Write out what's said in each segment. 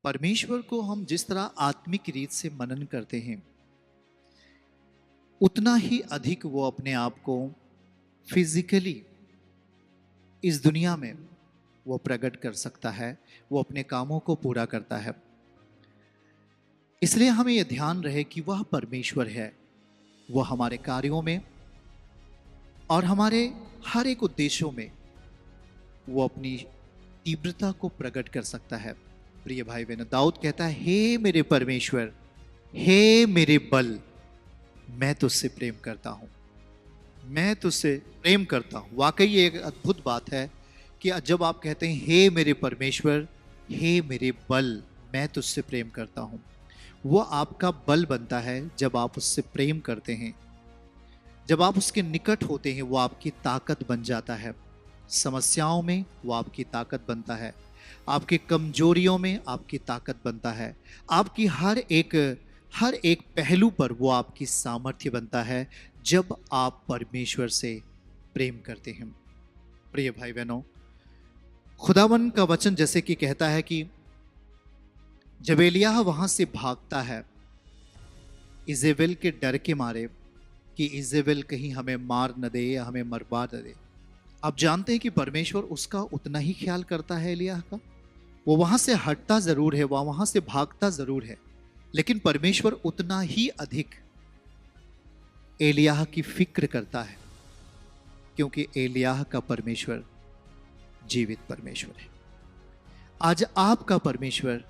परमेश्वर को हम जिस तरह आत्मिक रीत से मनन करते हैं, उतना ही अधिक वो अपने आप को फिजिकली इस दुनिया में वो प्रकट कर सकता है, वो अपने कामों को पूरा करता है। इसलिए हमें यह ध्यान रहे कि वह परमेश्वर है, वह हमारे कार्यों में और हमारे हर एक उद्देश्यों में वो अपनी तीव्रता को प्रकट कर सकता है। प्रिय भाई बहनों, दाऊद कहता है, हे मेरे परमेश्वर, हे मेरे बल, मैं तुझसे प्रेम करता हूं, मैं तुझसे प्रेम करता हूं। वाकई ये एक अद्भुत बात है कि जब आप कहते हैं हे मेरे परमेश्वर, हे मेरे बल, मैं तुझसे प्रेम करता हूं, वो आपका बल बनता है जब आप उससे प्रेम करते हैं। जब आप उसके निकट होते हैं वो आपकी ताकत बन जाता है। समस्याओं में वो आपकी ताकत बनता है, आपकी कमजोरियों में आपकी ताकत बनता है, आपकी हर एक पहलू पर वो आपकी सामर्थ्य बनता है जब आप परमेश्वर से प्रेम करते हैं। प्रिय भाई बहनों, खुदावन का वचन जैसे कि कहता है कि जब एलिय्याह वहां से भागता है इजेबेल के डर के मारे कि इजेबेल कहीं हमें मार न दे या हमें मरवा न दे, आप जानते हैं कि परमेश्वर उसका उतना ही ख्याल करता है एलिय्याह का। वो वहां से हटता जरूर है, वह वहां से भागता जरूर है, लेकिन परमेश्वर उतना ही अधिक एलिय्याह की फिक्र करता है, क्योंकि एलिय्याह का परमेश्वर जीवित परमेश्वर है। आज आपका परमेश्वर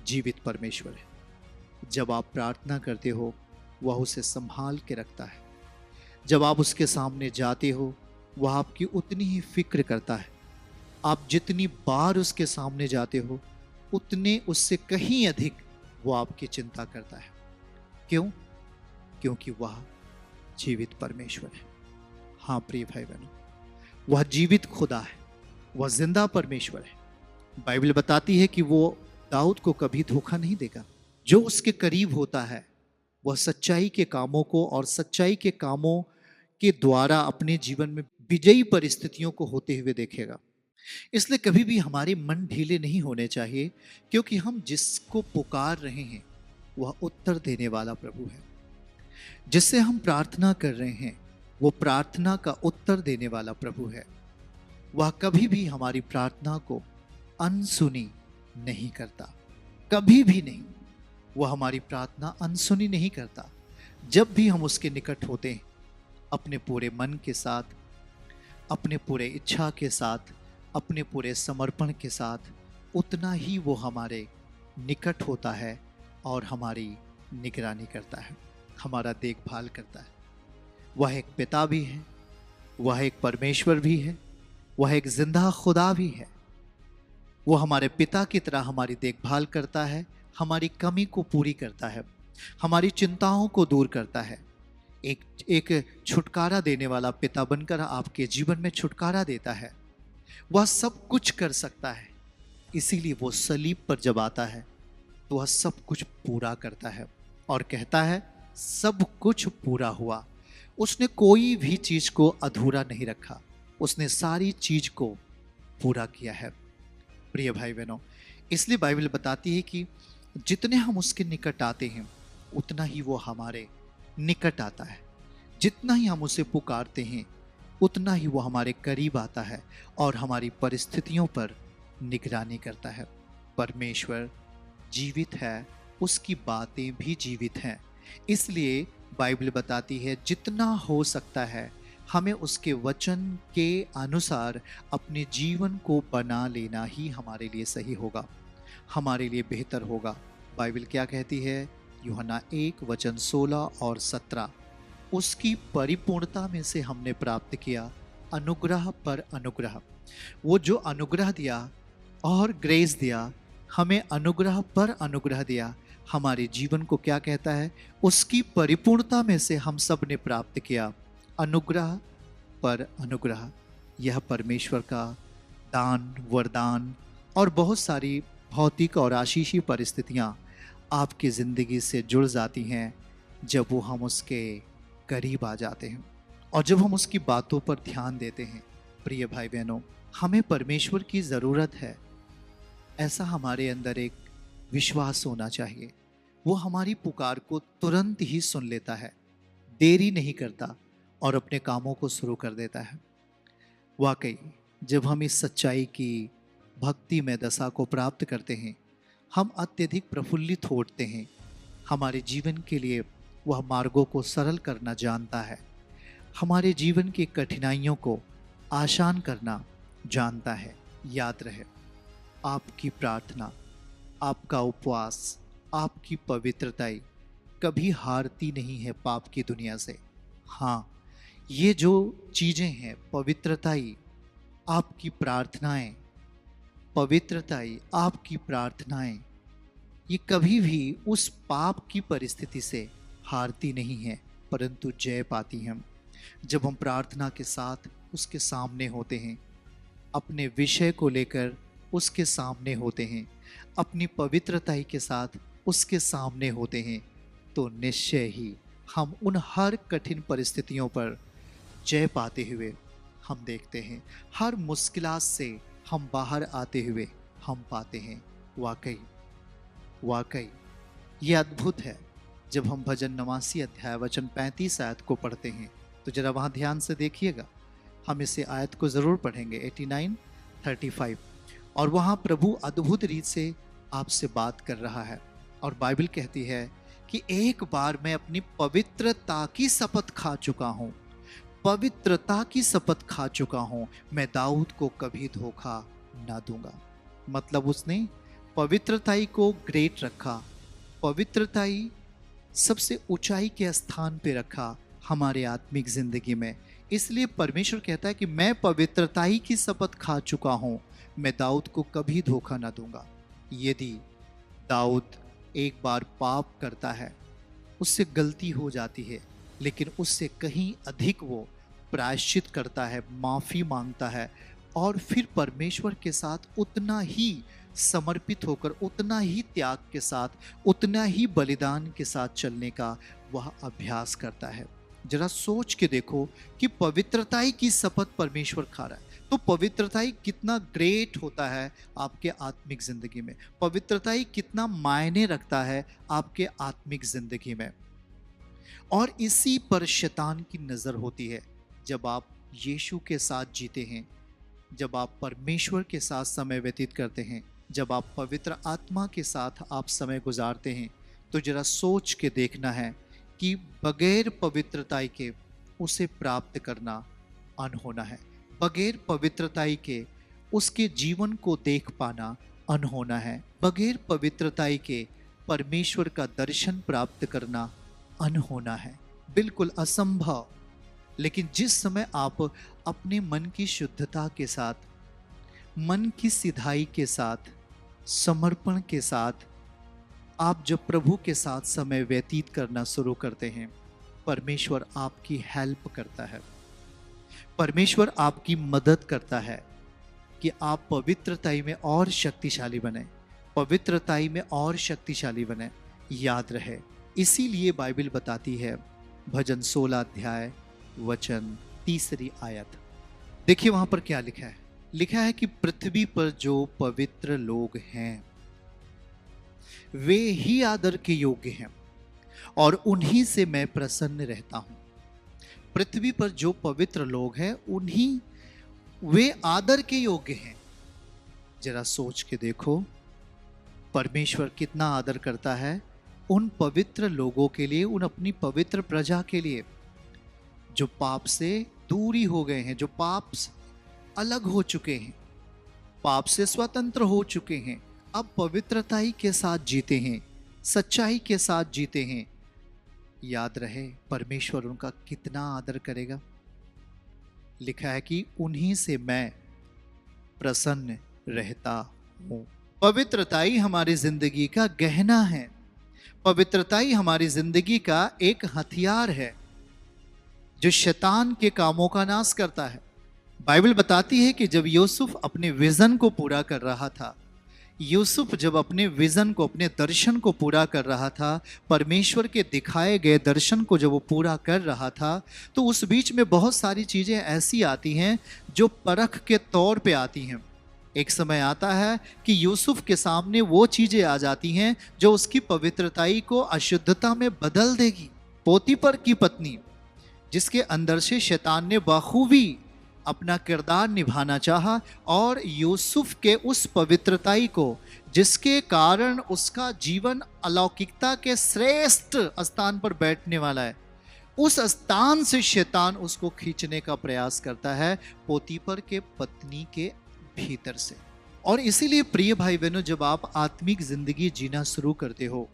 जीवित परमेश्वर है। जब आप प्रार्थना करते हो वह उसे संभाल के रखता है। जब आप उसके सामने जाते हो वह आपकी उतनी ही फिक्र करता है। आप जितनी बार उसके सामने जाते हो उतने उससे कहीं अधिक वो आपकी चिंता करता है। क्यों? क्योंकि वह जीवित परमेश्वर है। हाँ प्रिय भाई बहनों, वह जीवित खुदा है, वह जिंदा परमेश्वर है। बाइबल बताती है कि वो दाऊद को कभी धोखा नहीं देगा। जो उसके करीब होता है वह सच्चाई के कामों को और सच्चाई के कामों के द्वारा अपने जीवन में विजयी परिस्थितियों को होते हुए देखेगा। इसलिए कभी भी हमारे मन ढीले नहीं होने चाहिए, क्योंकि हम जिसको पुकार रहे हैं वह उत्तर देने वाला प्रभु है। जिससे हम प्रार्थना कर रहे हैं वो प्रार्थना का उत्तर देने वाला प्रभु है। वह कभी भी हमारी प्रार्थना को अनसुनी नहीं करता, कभी भी नहीं। वह हमारी प्रार्थना अनसुनी नहीं करता। जब भी हम उसके निकट होते हैं अपने पूरे मन के साथ, अपने पूरे इच्छा के साथ, अपने पूरे समर्पण के साथ, उतना ही वो हमारे निकट होता है और हमारी निगरानी करता है, हमारा देखभाल करता है। वह एक पिता भी है, वह एक परमेश्वर भी है, वह एक जिंदा खुदा भी है। वो हमारे पिता की तरह हमारी देखभाल करता है, हमारी कमी को पूरी करता है, हमारी चिंताओं को दूर करता है। एक छुटकारा देने वाला पिता बनकर आपके जीवन में छुटकारा देता है। वह सब कुछ कर सकता है, इसीलिए वो सलीब पर जब आता है तो वह सब कुछ पूरा करता है और कहता है सब कुछ पूरा हुआ। उसने कोई भी चीज को अधूरा नहीं रखा, उसने सारी चीज को पूरा किया है। प्रिय भाई बहनों, इसलिए बाइबल बताती है कि जितने हम उसके निकट आते हैं उतना ही वो हमारे निकट आता है। जितना ही हम उसे पुकारते हैं उतना ही वो हमारे करीब आता है और हमारी परिस्थितियों पर निगरानी करता है। परमेश्वर जीवित है, उसकी बातें भी जीवित हैं। इसलिए बाइबल बताती है जितना हो सकता है हमें उसके वचन के अनुसार अपने जीवन को बना लेना ही हमारे लिए सही होगा, हमारे लिए बेहतर होगा। बाइबल क्या कहती है? यूहन्ना 1:16 और 17, उसकी परिपूर्णता में से हमने प्राप्त किया अनुग्रह पर अनुग्रह। वो जो अनुग्रह दिया और ग्रेस दिया, हमें अनुग्रह पर अनुग्रह दिया। हमारे जीवन को क्या कहता है? उसकी परिपूर्णता में से हम सब ने प्राप्त किया अनुग्रह पर अनुग्रह। यह परमेश्वर का दान, वरदान और बहुत सारी भौतिक और आशीषी परिस्थितियां आपकी ज़िंदगी से जुड़ जाती हैं जब वो हम उसके करीब आ जाते हैं और जब हम उसकी बातों पर ध्यान देते हैं। प्रिय भाई बहनों, हमें परमेश्वर की ज़रूरत है। ऐसा हमारे अंदर एक विश्वास होना चाहिए। वो हमारी पुकार को तुरंत ही सुन लेता है, देरी नहीं करता और अपने कामों को शुरू कर देता है। वाकई जब हम इस सच्चाई की भक्ति में दशा को प्राप्त करते हैं, हम अत्यधिक प्रफुल्लित होते हैं। हमारे जीवन के लिए वह मार्गों को सरल करना जानता है, हमारे जीवन की कठिनाइयों को आसान करना जानता है। याद रहे, आपकी प्रार्थना, आपका उपवास, आपकी पवित्रताई कभी हारती नहीं है पाप की दुनिया से। हाँ, ये जो चीज़ें हैं, पवित्रताई, आपकी प्रार्थनाएं, पवित्रताई, आपकी प्रार्थनाएं, ये कभी भी उस पाप की परिस्थिति से हारती नहीं है, परंतु जय पाती हैं। जब हम प्रार्थना के साथ उसके सामने होते हैं, अपने विषय को लेकर उसके सामने होते हैं, अपनी पवित्रताई के साथ उसके सामने होते हैं, तो निश्चय ही हम उन हर कठिन परिस्थितियों पर जय पाते हुए हम देखते हैं। हर मुश्किलात से हम बाहर आते हुए हम पाते हैं। वाकई वाकई ये अद्भुत है। जब हम भजन 89 अध्याय वचन 35 आयत को पढ़ते हैं, तो जरा वहाँ ध्यान से देखिएगा। हम इसे आयत को ज़रूर पढ़ेंगे, 89:35। और वहाँ प्रभु अद्भुत रीत से आपसे बात कर रहा है और बाइबल कहती है कि एक बार मैं अपनी पवित्रता की शपथ खा चुका हूँ, पवित्रता की शपथ खा चुका हूँ, मैं दाऊद को कभी धोखा ना दूंगा। मतलब उसने पवित्रताई को ग्रेट रखा, पवित्रताई सबसे ऊंचाई के स्थान पे रखा हमारे आत्मिक जिंदगी में। इसलिए परमेश्वर कहता है कि मैं पवित्रताई की शपथ खा चुका हूँ, मैं दाऊद को कभी धोखा ना दूंगा। यदि दाऊद एक बार पाप करता है, उससे गलती हो जाती है, लेकिन उससे कहीं अधिक वो प्रायश्चित करता है, माफ़ी मांगता है और फिर परमेश्वर के साथ उतना ही समर्पित होकर, उतना ही त्याग के साथ, उतना ही बलिदान के साथ चलने का वह अभ्यास करता है। जरा सोच के देखो कि पवित्रताई की शपथ परमेश्वर खा रहा है, तो पवित्रताई कितना ग्रेट होता है आपके आत्मिक जिंदगी में, पवित्रताई कितना मायने रखता है आपके आत्मिक जिंदगी में। और इसी पर शैतान की नजर होती है। जब आप यीशु के साथ जीते हैं, जब आप परमेश्वर के साथ समय व्यतीत करते हैं, जब आप पवित्र आत्मा के साथ आप समय गुजारते हैं, तो जरा सोच के देखना है कि बगैर पवित्रताई के उसे प्राप्त करना अनहोना है, बगैर पवित्रताई के उसके जीवन को देख पाना अनहोना है, बगैर पवित्रताई के परमेश्वर का दर्शन प्राप्त करना अनहोना है, बिल्कुल असंभव। लेकिन जिस समय आप अपने मन की शुद्धता के साथ, मन की सिधाई के साथ, समर्पण के साथ आप जब प्रभु के साथ समय व्यतीत करना शुरू करते हैं, परमेश्वर आपकी हेल्प करता है, परमेश्वर आपकी मदद करता है कि आप पवित्रताई में और शक्तिशाली बने, पवित्रताई में और शक्तिशाली बने। याद रहे, इसीलिए बाइबल बताती है, भजन 16 अध्याय वचन 3 आयत, देखिए वहां पर क्या लिखा है। लिखा है कि पृथ्वी पर जो पवित्र लोग हैं वे ही आदर के योग्य हैं और उन्हीं से मैं प्रसन्न रहता हूं। पृथ्वी पर जो पवित्र लोग हैं उन्हीं, वे आदर के योग्य हैं। जरा सोच के देखो, परमेश्वर कितना आदर करता है उन पवित्र लोगों के लिए, उन अपनी पवित्र प्रजा के लिए जो पाप से दूरी हो गए हैं, जो पाप अलग हो चुके हैं, पाप से स्वतंत्र हो चुके हैं, अब पवित्रताई के साथ जीते हैं, सच्चाई के साथ जीते हैं। याद रहे, परमेश्वर उनका कितना आदर करेगा। लिखा है कि उन्हीं से मैं प्रसन्न रहता हूं। पवित्रताई हमारी जिंदगी का गहना है, पवित्रताई हमारी जिंदगी का एक हथियार है जो शैतान के कामों का नाश करता है। बाइबल बताती है कि जब यूसुफ अपने विजन को पूरा कर रहा था, यूसुफ जब अपने विजन को, अपने दर्शन को पूरा कर रहा था, परमेश्वर के दिखाए गए दर्शन को जब वो पूरा कर रहा था, तो उस बीच में बहुत सारी चीज़ें ऐसी आती हैं जो परख के तौर पे आती हैं, एक समय आता है कि यूसुफ के सामने वो चीजें आ जाती हैं जो उसकी पवित्रताई को अशुद्धता में बदल देगी। पोतीपर की पत्नी, जिसके अंदर से शैतान ने बखूबी अपना किरदार निभाना चाहा, और यूसुफ के उस पवित्रताई को, जिसके कारण उसका जीवन अलौकिकता के श्रेष्ठ स्थान पर बैठने वाला है, उस स्थान से शैतान उसको खींचने का प्रयास करता है, पोतीपर के पत्नी के भीतर से। और इसीलिए प्रिय भाई बहनों, जब आप आत्मिक जिंदगी जीना शुरू करते हो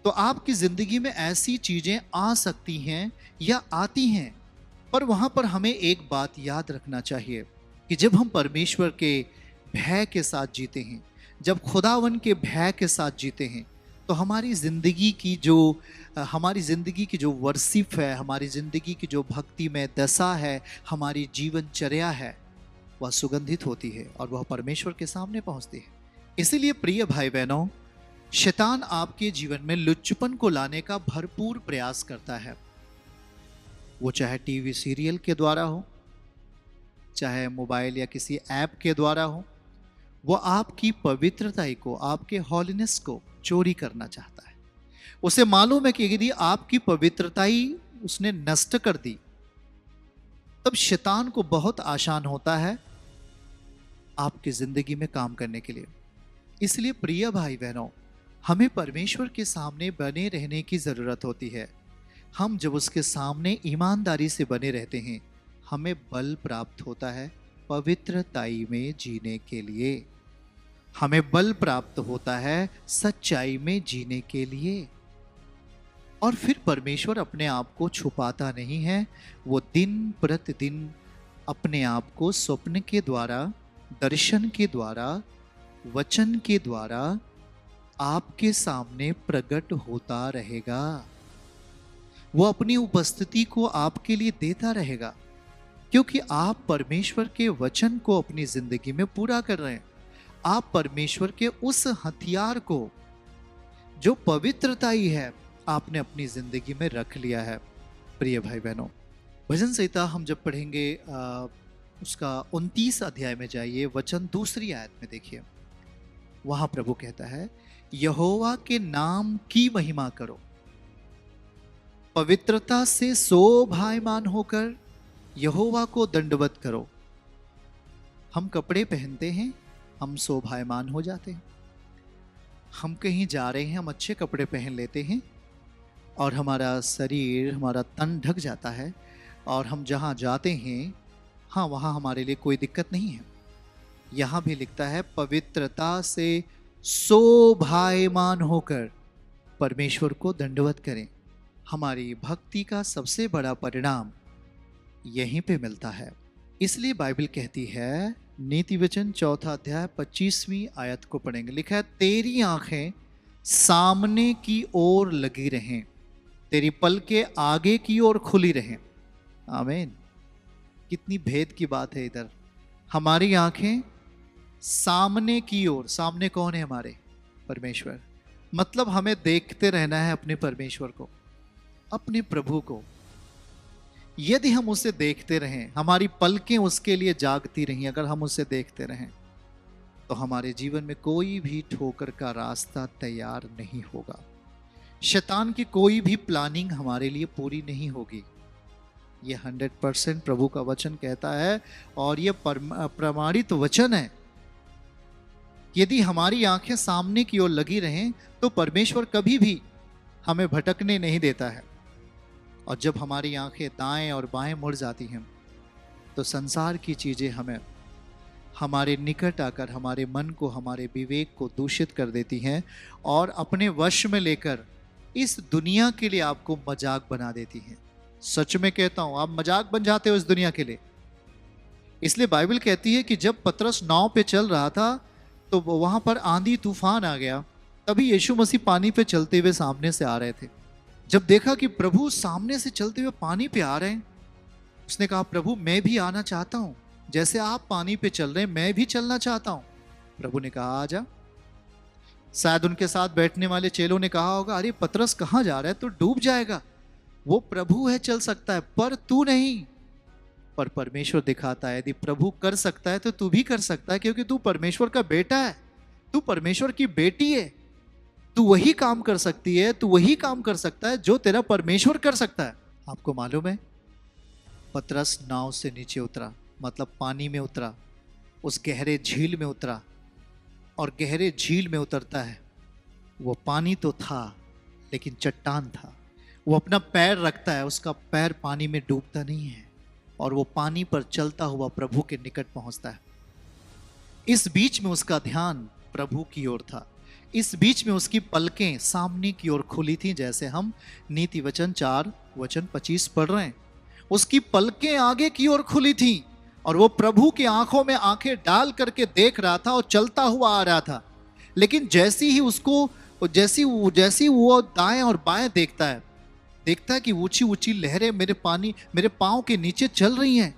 तो आपकी जिंदगी में ऐसी चीजें आ सकती हैं या आती हैं, पर वहां पर हमें एक बात याद रखना चाहिए कि जब हम परमेश्वर के भय के साथ जीते हैं, जब खुदावन के भय के साथ जीते हैं, तो हमारी जिंदगी की जो वर्शिप है, हमारी जिंदगी की जो भक्ति में दशा है, हमारी जीवनचर्या है, वह सुगंधित होती है और वह परमेश्वर के सामने पहुंचती है। इसीलिए प्रिय भाई बहनों, शैतान आपके जीवन में लुच्चपन को लाने का भरपूर प्रयास करता है। वो चाहे टीवी सीरियल के द्वारा हो, चाहे मोबाइल या किसी ऐप के द्वारा हो, वो आपकी पवित्रताई को, आपके हॉलीनेस को चोरी करना चाहता है। उसे मालूम है कि यदि आपकी पवित्रताई उसने नष्ट कर दी, तब शैतान को बहुत आसान होता है आपकी जिंदगी में काम करने के लिए। इसलिए प्रिय भाई बहनों, हमें परमेश्वर के सामने बने रहने की जरूरत होती है। हम जब उसके सामने ईमानदारी से बने रहते हैं, हमें बल प्राप्त होता है पवित्रताई में जीने के लिए, हमें बल प्राप्त होता है सच्चाई में जीने के लिए। और फिर परमेश्वर अपने आप को छुपाता नहीं है, वो दिन प्रतिदिन अपने आप को स्वप्न के द्वारा, दर्शन के द्वारा, वचन के द्वारा आपके सामने प्रकट होता रहेगा। वो अपनी उपस्थिति को आपके लिए देता रहेगा, क्योंकि आप परमेश्वर के वचन को अपनी जिंदगी में पूरा कर रहे हैं। आप परमेश्वर के उस हथियार को, जो पवित्रताई है, आपने अपनी जिंदगी में रख लिया है। प्रिय भाई बहनों, भजन संहिता हम जब पढ़ेंगे, उसका 29 अध्याय में जाइए, वचन 2 आयत में देखिए। वहां प्रभु कहता है, यहोवा के नाम की महिमा करो, पवित्रता से शोभायमान होकर यहोवा को दंडवत करो। हम कपड़े पहनते हैं, हम शोभायमान हो जाते हैं। हम कहीं जा रहे हैं, हम अच्छे कपड़े पहन लेते हैं और हमारा शरीर, हमारा तन ढक जाता है, और हम जहाँ जाते हैं, हाँ, वहाँ हमारे लिए कोई दिक्कत नहीं है। यहाँ भी लिखता है, पवित्रता से शोभायमान होकर परमेश्वर को दंडवत करें। हमारी भक्ति का सबसे बड़ा परिणाम यहीं पे मिलता है। इसलिए बाइबल कहती है, नीति वचन 4 अध्याय 25वीं आयत को पढ़ेंगे। लिखा है, तेरी आंखें सामने की ओर लगी रहें, तेरी पलकें आगे की ओर खुली रहें। आमीन। कितनी भेद की बात है इधर। हमारी आंखें सामने की ओर, सामने कौन है? हमारे परमेश्वर। मतलब हमें देखते रहना है अपने परमेश्वर को, अपने प्रभु को। यदि हम उसे देखते रहें, हमारी पलकें उसके लिए जागती रहीं, अगर हम उसे देखते रहें, तो हमारे जीवन में कोई भी ठोकर का रास्ता तैयार नहीं होगा। शैतान की कोई भी प्लानिंग हमारे लिए पूरी नहीं होगी। ये 100% प्रभु का वचन कहता है, और ये प्रमाणित वचन है। यदि हमारी आंखें सामने की ओर लगी रहें, तो परमेश्वर कभी भी हमें भटकने नहीं देता है। और जब हमारी आंखें दाएं और बाएं मुड़ जाती हैं, तो संसार की चीजें हमें, हमारे निकट आकर हमारे मन को, हमारे विवेक को दूषित कर देती हैं, और अपने वश में लेकर इस दुनिया के लिए आपको मजाक बना देती हैं। सच में कहता हूं, आप मजाक बन जाते हो इस दुनिया के लिए। इसलिए बाइबल कहती है कि जब पतरस नाव पे चल रहा था, तो वहां पर आंधी तूफान आ गया। तभी यीशु मसीह पानी पे चलते हुए सामने से आ रहे थे। जब देखा कि प्रभु सामने से चलते हुए पानी पे आ रहे हैं, उसने कहा, प्रभु मैं भी आना चाहता हूं, जैसे आप पानी पे चल रहे हैं मैं भी चलना चाहता हूं। प्रभु ने कहा, आजा। शायद उनके साथ बैठने वाले चेलों ने कहा होगा, अरे पतरस कहां जा रहा है, तो डूब जाएगा। वो प्रभु है, चल सकता है, पर तू नहीं। पर परमेश्वर दिखाता है यदि प्रभु कर सकता है तो तू भी कर सकता है, क्योंकि तू परमेश्वर का बेटा है, तू परमेश्वर की बेटी है। तू वही काम कर सकती है, तू वही काम कर सकता है जो तेरा परमेश्वर कर सकता है। आपको मालूम है पतरस नाव से नीचे उतरा, मतलब पानी में उतरा, उस गहरे झील में उतरा, और गहरे झील में उतरता है। वो पानी तो था लेकिन चट्टान था। वो अपना पैर रखता है, उसका पैर पानी में डूबता नहीं है, और वो पानी पर चलता हुआ प्रभु के निकट पहुंचता है। इस बीच में उसका ध्यान प्रभु की ओर था। इस बीच में उसकी पलकें सामने की ओर खुली थी, जैसे हम नीति वचन 4:25 पढ़ रहे हैं। उसकी पलकें आगे की ओर खुली थी और वो प्रभु की आंखों में आंखें डाल करके देख रहा था और चलता हुआ आ रहा था। लेकिन जैसी वो दाएं और बाएं देखता है कि ऊंची ऊंची लहरें मेरे पांव के नीचे चल रही हैं,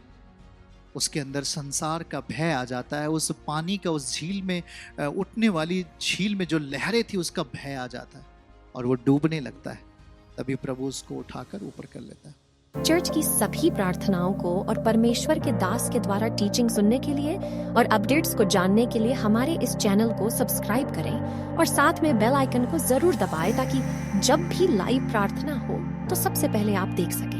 उसके अंदर संसार का भय आ जाता है। उस पानी का, उस झील में, उठने वाली झील में जो लहरें थी उसका भय आ जाता है और वो डूबने लगता है। तभी प्रभु उसको उठाकर ऊपर कर लेता है। चर्च की सभी प्रार्थनाओं को और परमेश्वर के दास के द्वारा टीचिंग सुनने के लिए और अपडेट्स को जानने के लिए हमारे इस चैनल को सब्सक्राइब करें और साथ में बेल आइकन को जरूर दबाएं, ताकि जब भी लाइव प्रार्थना हो तो सबसे पहले आप देख सकें।